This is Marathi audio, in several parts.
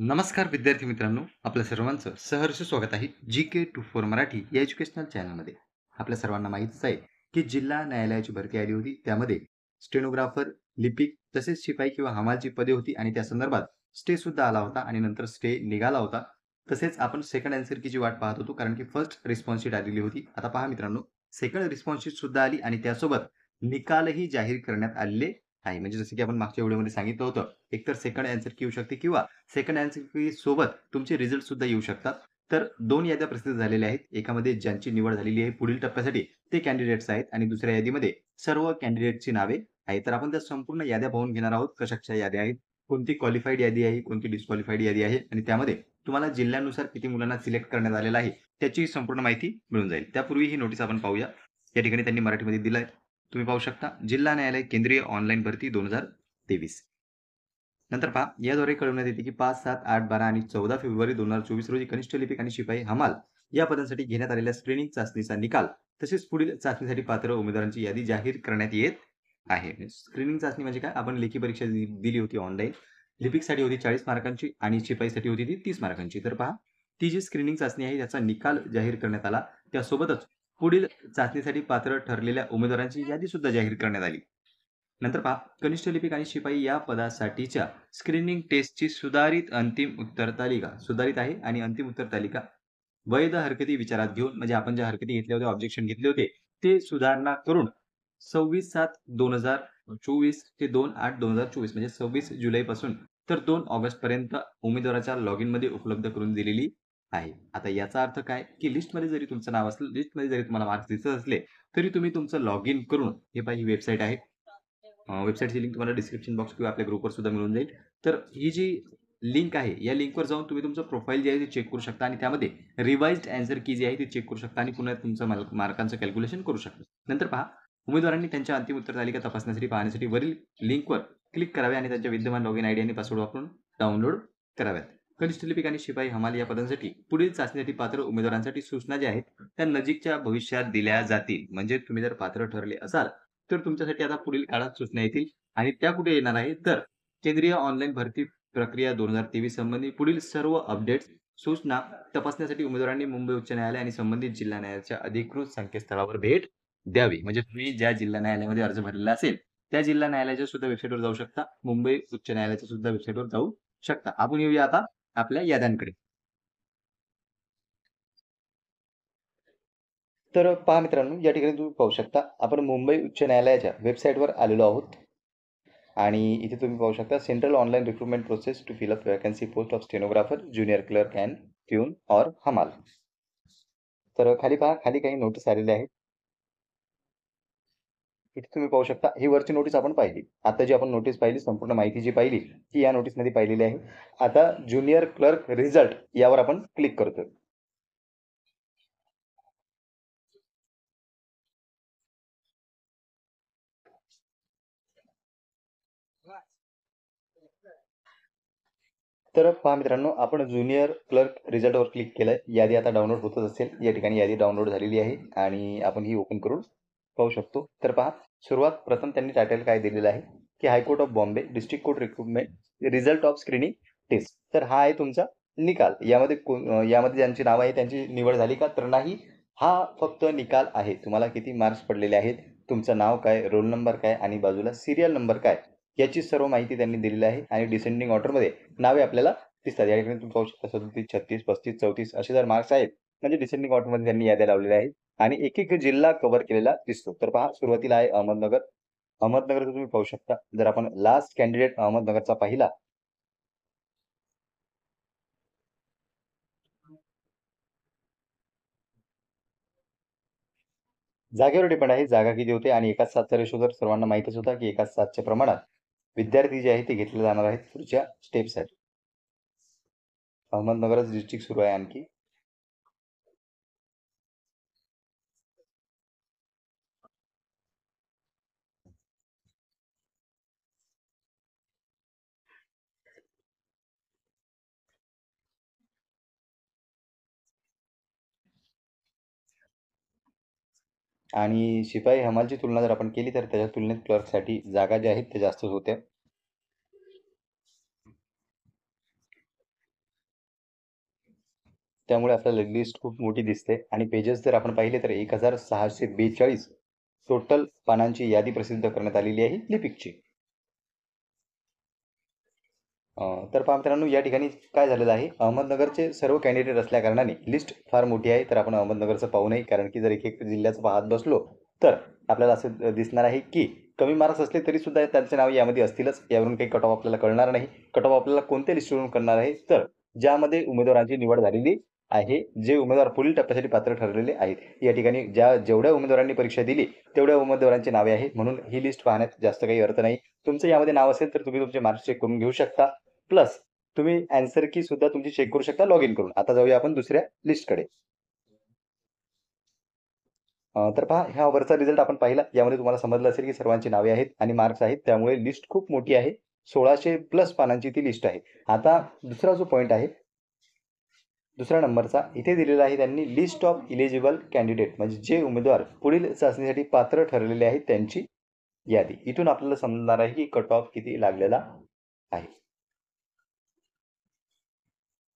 नमस्कार विद्यार्थी मित्रांनो, आपल्या सर्वांचं सहर्ष स्वागत आहे GK24 मराठी या एज्युकेशनल चॅनलमध्ये. आपल्या सर्वांना माहितीच आहे की जिल्हा न्यायालयाची भरती आली होती. त्यामध्ये स्टेनोग्राफर, लिपिक तसेच शिपाई किंवा हमालची पदे होती आणि त्या संदर्भात स्टे सुद्धा आला होता आणि नंतर स्टे निघाला होता. तसेच आपण सेकंड आन्सर कीची वाट पाहत होतो कारण की फर्स्ट रिस्पॉन्स शीट आलेली होती. आता पहा मित्रांनो, सेकंड रिस्पॉन्स शीट सुद्धा आली आणि त्यासोबत निकालही जाहीर करण्यात आलेले आहे. म्हणजे जसं की आपण मागच्या व्हिडिओमध्ये सांगितलं होतं, एकतर सेकंड आन्सर की येऊ शकते किंवा सेकंड आन्सर की सोबत तुमचे रिझल्ट सुद्धा येऊ शकतात. तर 2 याद्या प्रसिद्ध झालेल्या आहेत. एकामध्ये ज्यांची निवड झालेली आहे पुढील टप्प्यासाठी ते कॅन्डिडेट्स आहेत आणि दुसऱ्या यादीमध्ये सर्व कॅन्डिडेटची नावे आहेत. तर आपण त्या संपूर्ण याद्या पाहून घेणार आहोत. कशा याद्या आहेत, कोणती क्वालिफाईड यादी आहे, कोणती डिस्क्वालिफाईड यादी आहे आणि त्यामध्ये तुम्हाला जिल्ह्यानुसार किती मुलांना सिलेक्ट करण्यात आलेलं आहे, त्याची संपूर्ण माहिती मिळून जाईल. त्यापूर्वी ही नोटीस आपण पाहूया. या ठिकाणी त्यांनी मराठीमध्ये दिलं आहे. तुम्ही पाहू शकता, जिल्हा न्यायालय केंद्रीय ऑनलाईन भरती 2023. नंतर पहा, याद्वारे कळवण्यात येते की 5, 7, 8, 12 आणि 14 फेब्रुवारी 2024 रोजी कनिष्ठ लिपिक आणि शिपाई हमाल या पदांसाठी घेण्यात आलेल्या स्क्रीनिंग चाचणीचा निकाल तसेच पुढील चाचणीसाठी पात्र उमेदवारांची यादी जाहीर करण्यात येत आहे. स्क्रीनिंग चाचणी म्हणजे काय? आपण लेखी परीक्षा दिली होती ऑनलाईन. लिपिकसाठी होती 40 मार्कांची आणि शिपाईसाठी होती ती 30 मार्कांची. तर पहा, ती जी स्क्रीनिंग चाचणी आहे त्याचा निकाल जाहीर करण्यात आला. त्यासोबतच पुढील चाचणीसाठी पात्र ठरलेल्या उमेदवारांची यादी सुद्धा जाहीर करण्यात आली. नंतर पहा, कनिष्ठ लिपिक आणि शिपाई या पदासाठीच्या स्क्रीनिंग टेस्टची सुधारित अंतिम उत्तर तालिका सुधारित आहे आणि अंतिम उत्तर तालिका वैध हरकती विचारात घेऊन म्हणजे आपण ज्या हरकती घेतल्या होत्या, ऑब्जेक्शन घेतले होते, ते सुधारणा करून 26/7/2024 ते 2/8/2024 म्हणजे 26 जुलैपासून तर 2 ऑगस्टपर्यंत उमेदवाराच्या लॉगिनमध्ये उपलब्ध करून दिलेली आहे. आता याचा अर्थ काय, की लिस्टमध्ये जरी तुमचं नाव असलं, लिस्टमध्ये जरी तुम्हाला मार्क्स दिसत असले, तरी तुम्ही तुमचं लॉगिन करून हे पहा, ही वेबसाईट आहे. वेबसाईटची लिंक तुम्हाला डिस्क्रिप्शन बॉक्स किंवा आपल्या ग्रुपवर सुद्धा मिळून जाईल. तर ही जी लिंक आहे, या लिंकवर जाऊन तुम्ही तुमचं प्रोफाईल जे आहे ते चेक करू शकता आणि त्यामध्ये रिवाइज्ड आन्सर की जी आहे ती चेक करू शकता आणि पुन्हा तुमचं मार्कांचं कॅल्क्युलेशन करू शकता. नंतर पहा, उमेदवारांनी त्यांच्या अंतिम उत्तर तालिका तपासण्यासाठी पाहण्यासाठी वरील लिंकवर क्लिक करावे आणि त्यांच्या विद्यमान लॉगिन आयडी आणि पासवर्ड वापरून डाउनलोड कराव्यात. कनिष्ठ लिपिक आणि शिपाई हमाल या पदांसाठी पुढील चाचणीसाठी पात्र उमेदवारांसाठी सूचना ज्या आहेत त्या नजीकच्या भविष्यात दिल्या जातील. म्हणजे तुम्ही जर पात्र ठरले असाल तर तुमच्यासाठी आता पुढील काळात सूचना येतील आणि त्या कुठे येणार आहे, तर केंद्रीय ऑनलाईन भरती प्रक्रिया 2023 संबंधी पुढील सर्व अपडेट्स सूचना तपासण्यासाठी उमेदवारांनी मुंबई उच्च न्यायालय आणि संबंधित जिल्हा न्यायालयाच्या अधिकृत संकेतस्थळावर भेट द्यावी. म्हणजे तुम्ही ज्या जिल्हा न्यायालयामध्ये अर्ज भरलेला असेल त्या जिल्हा न्यायालयाच्या सुद्धा वेबसाईटवर जाऊ शकता, मुंबई उच्च न्यायालयाच्या सुद्धा वेबसाईटवर जाऊ शकता. आपण येऊया आता आपल्या याद्यांकडे. तर पहा मित्रांनो, या ठिकाणी तुम्ही पाहू शकता, आपण मुंबई उच्च न्यायालयाच्या वेबसाईटवर आलेलो आहोत आणि इथे तुम्ही पाहू शकता central online recruitment process to fill up vacancy post of stenographer, junior clerk and peon or हमाल. तर खाली पहा, खाली काही नोटीस आलेल्या आहेत. इथे तुम्ही पाहू शकता, ही वरची नोटीस आपण पाहिली. आता जी आपण नोटीस पाहिली, संपूर्ण माहिती जी पाहिली ती या नोटीसमध्ये पाहिलेली आहे. आता ज्युनियर क्लर्क रिझल्ट यावर आपण क्लिक करतोय. तर पहा मित्रांनो, आपण ज्युनियर क्लर्क रिझल्टवर क्लिक केलंय. यादी आता डाउनलोड होतच असेल. या ठिकाणी यादी डाउनलोड झालेली आहे आणि आपण ही ओपन करून पाहू शकतो. तर पहा, सुरुवात प्रथम त्यांनी टायटल काय दिलेलं आहे की high court of Bombay district court recruitment result of screening test. तर हा आहे तुमचा निकाल. यामध्ये यामध्ये ज्यांची नाव आहे त्यांची निवड झाली का, तर नाही. हा फक्त निकाल आहे. तुम्हाला किती मार्क्स पडलेले आहेत, तुमचं नाव काय, रोल नंबर काय आणि बाजूला सिरियल नंबर काय, याची सर्व माहिती त्यांनी दिलेली आहे आणि डिसेंडिंग ऑर्डरमध्ये नावे आपल्याला दिसतात. या ठिकाणी तुम्ही पाहू शकता 37, 36, 35, 34 असे जर मार्क्स आहेत म्हणजे डिसेंडिंग ऑर्डरमध्ये त्यांनी याद्या लावलेल्या आहेत आणि एक एक जिल्हा कव्हर केलेला दिसतो. तर पहा, सुरुवातीला आहे अहमदनगर. अहमदनगर तुम्ही पाहू शकता. जर आपण लास्ट कॅन्डिडेट अहमदनगरचा पाहिला, जागेवर डिपेंड आहे जागा किती होते आणि एकाच 7चा रेशो जर सर्वांना माहितच होता की एकाच 7च्या प्रमाणात विद्यार्थी जे आहे ते घेतले जाणार आहेत पुढच्या स्टेपसाठी. अहमदनगरच डिस्ट्रिक्ट सुरू आहे आणखी. आणि शिपाई हमालची तुलना जर आपण केली तर त्याच्या तुलनेत क्लर्कसाठी जागा ज्या आहेत त्या जास्तच होत्या. त्यामुळे आपल्याला लिस्ट खूप मोठी दिसते आणि पेजेस जर आपण पाहिले तर 1642 टोटल पानांची यादी प्रसिद्ध करण्यात आलेली आहे लिपिकची. तर पहा मित्रांनो, या ठिकाणी काय झालेलं आहे, अहमदनगरचे सर्व कॅन्डिडेट असल्या कारणाने लिस्ट फार मोठी आहे. तर आपण अहमदनगरचं पाहू नये, कारण की जर एक जिल्ह्याचं पाहत बसलो तर आपल्याला असं दिसणार आहे की कमी मार्क्स असले तरी सुद्धा त्यांचे नाव यामध्ये असतीलच. यावरून काही कट ऑफ आपल्याला कळणार नाही. कट ऑफ आपल्याला कोणत्या लिस्टवरून करणार आहे, तर ज्यामध्ये उमेदवारांची निवड झालेली आहे, जे उमेदवार पुढील टप्प्यासाठी पात्र ठरलेले आहेत. या ठिकाणी जेवढ्या उमेदवारांनी परीक्षा दिली तेवढ्या उमेदवारांची नावे आहे, म्हणून ही लिस्ट पाहण्यात जास्त काही अर्थ नाही. तुमचं यामध्ये नाव असेल तर तुम्ही तुमचे मार्क्स चेक करून घेऊ शकता. प्लस तुम्ही आन्सर की सुद्धा तुमची चेक करू शकता लॉग इन करून. आता जाऊया आपण दुसऱ्या लिस्टकडे. तर पहा, ह्या वरचा रिझल्ट आपण पाहिला. यामध्ये तुम्हाला समजलं असेल की सर्वांची नावे आहेत आणि मार्क्स आहेत, त्यामुळे लिस्ट खूप मोठी आहे. 1600 प्लस पानांची ती लिस्ट आहे. आता दुसरा जो पॉईंट आहे, दुसऱ्या नंबरचा, इथे दिलेला आहे त्यांनी लिस्ट ऑफ इलिजिबल कॅन्डिडेट, म्हणजे जे उमेदवार पुढील चाचणीसाठी पात्र ठरलेले आहेत त्यांची यादी. इथून आपल्याला समजणार आहे की कट ऑफ किती लागलेला आहे.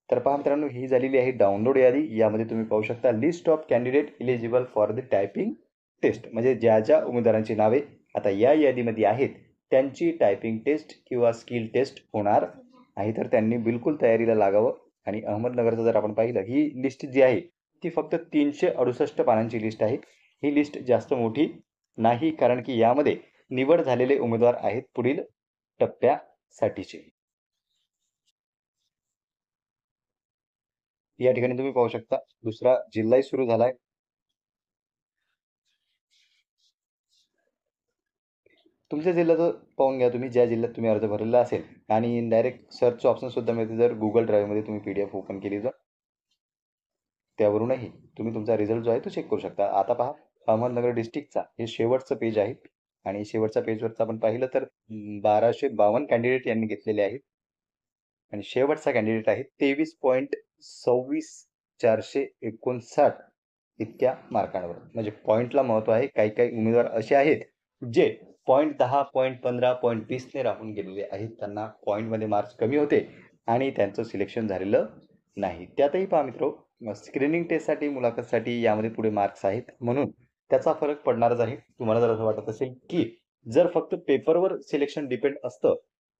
तर पहा मित्रांनो, ही झालेली आहे डाउनलोड यादी. यामध्ये तुम्ही पाहू शकता list of candidate eligible for the typing test, म्हणजे ज्या ज्या उमेदवारांची नावे आता या यादीमध्ये आहेत त्यांची टायपिंग टेस्ट किंवा स्किल टेस्ट होणार आहे. तर त्यांनी बिलकुल तयारीला लागावं. आणि अहमदनगरचं जर आपण पाहिलं, ही लिस्ट जी आहे ती फक्त 368 पानांची लिस्ट आहे. ही लिस्ट जास्त मोठी नाही, कारण की यामध्ये निवड झालेले उमेदवार आहेत पुढील टप्प्यासाठीचे. या ठिकाणी तुम्ही पाहू शकता दुसरा जिल्हाही सुरू झालाय. तुमच्या जिल्ह्याचं पाहून घ्या तुम्ही, ज्या जिल्ह्यात तुम्ही अर्ज भरलेला असेल. आणि डायरेक्ट सर्च ऑप्शन सुद्धा मिळते जर गुगल ड्राईव्हमध्ये तुम्ही PDF ओपन केली तर. त्यावरूनही तुम्ही तुमचा रिझल्ट जो आहे तो चेक करू शकता. आता पहा, अहमदनगर डिस्ट्रिक्टचा हे शेवटचं पेज आहे आणि शेवटच्या पेजवरचं आपण पाहिलं तर 1252 कॅन्डिडेट यांनी घेतलेले आहेत आणि शेवटचा कॅन्डिडेट आहे 23.26,459 इतक्या मार्कांवर. म्हणजे पॉईंटला महत्व आहे. काही काही उमेदवार असे आहेत जे .10, .15, .20 राहून गेलेले आहेत. त्यांना पॉईंटमध्ये मार्क्स कमी होते आणि त्यांचं सिलेक्शन झालेलं नाही. त्यातही पहा मित्रो, स्क्रीनिंग टेस्टसाठी, मुलाखतसाठी यामध्ये पुढे मार्क्स आहेत, म्हणून त्याचा फरक पडणारच आहे. तुम्हाला जर असं वाटत असेल की जर फक्त पेपरवर सिलेक्शन डिपेंड असतं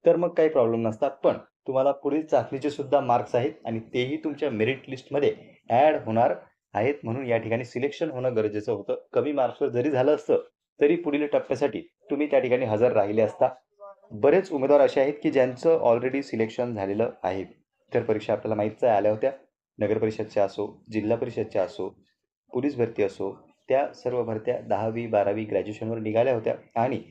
तर मग काही प्रॉब्लेम नसतात, पण तुम्हाला पुढील चाचणीचे सुद्धा मार्क्स आहेत आणि तेही तुमच्या मेरिट लिस्टमध्ये ॲड होणार आहेत. म्हणून या ठिकाणी सिलेक्शन होणं गरजेचं होतं. कमी मार्क्सवर जरी झालं असतं तरी पुढील टप्प्यासाठी तुम्ही त्या ठिकाणी हजर राहिले असता. बरेच उमेदवार असे आहेत की ज्यांचं ऑलरेडी सिलेक्शन झालेलं आहे. तर परीक्षा आपल्याला माहीतच आल्या होत्या. नगर परिषदच्या असो, जिल्हा परिषदच्या असो, पोलीस भरती असो, त्या सर्व भरत्या 10वी 12वी ग्रॅज्युएशनवर निघाल्या होत्या. आणि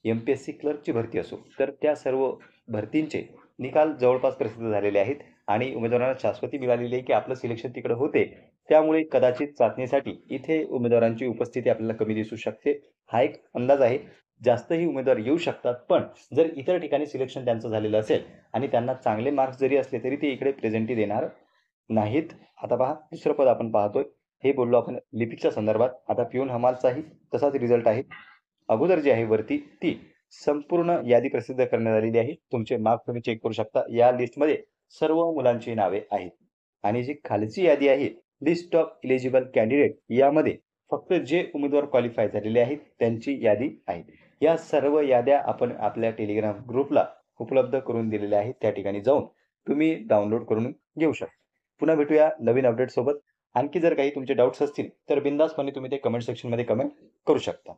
MPSC क्लर्कची भरती असो, तर त्या सर्व भरतींचे निकाल जवळपास प्रसिद्ध झालेले आहेत आणि उमेदवारांना शाश्वती मिळालेली आहे की आपलं सिलेक्शन तिकडे होते. त्यामुळे कदाचित चाचणीसाठी इथे उमेदवारांची उपस्थिती आपल्याला कमी दिसू शकते. हा एक अंदाज आहे. जास्तही उमेदवार येऊ शकतात, पण जर इतर ठिकाणी सिलेक्शन त्यांचं झालेलं असेल आणि त्यांना चांगले मार्क्स जरी असले तरी ते इकडे प्रेझेंटी देणार नाहीत. आता पहा, दुसरं पद आपण पाहतोय. हे बोललो आपण लिपिकच्या संदर्भात. आता पिऊन हमालचाही तसाच रिझल्ट आहे. अगोदर जी आहे वरती ती संपूर्ण यादी प्रसिद्ध करण्यात आलेली आहे. तुमचे मार्क्स तुम्ही चेक करू शकता. या लिस्टमध्ये सर्व मुलांची नावे आहेत. आणि जी खालची यादी आहे, लिस्ट ऑफ इलिजिबल कॅन्डिडेट, यामध्ये फक्त जे उमेदवार क्वालिफाय झालेले आहेत त्यांची यादी आहे. या सर्व याद्या आपण आपल्या टेलिग्राम ग्रुपला उपलब्ध करून दिलेल्या आहेत. त्या ठिकाणी जाऊन तुम्ही डाउनलोड करून घेऊ शकता. पुन्हा भेटूया नवीन अपडेट सोबत. आणखी जर काही तुमचे डाऊट्स असतील तर बिंदासपणे तुम्ही ते कमेंट सेक्शनमध्ये कमेंट करू शकता.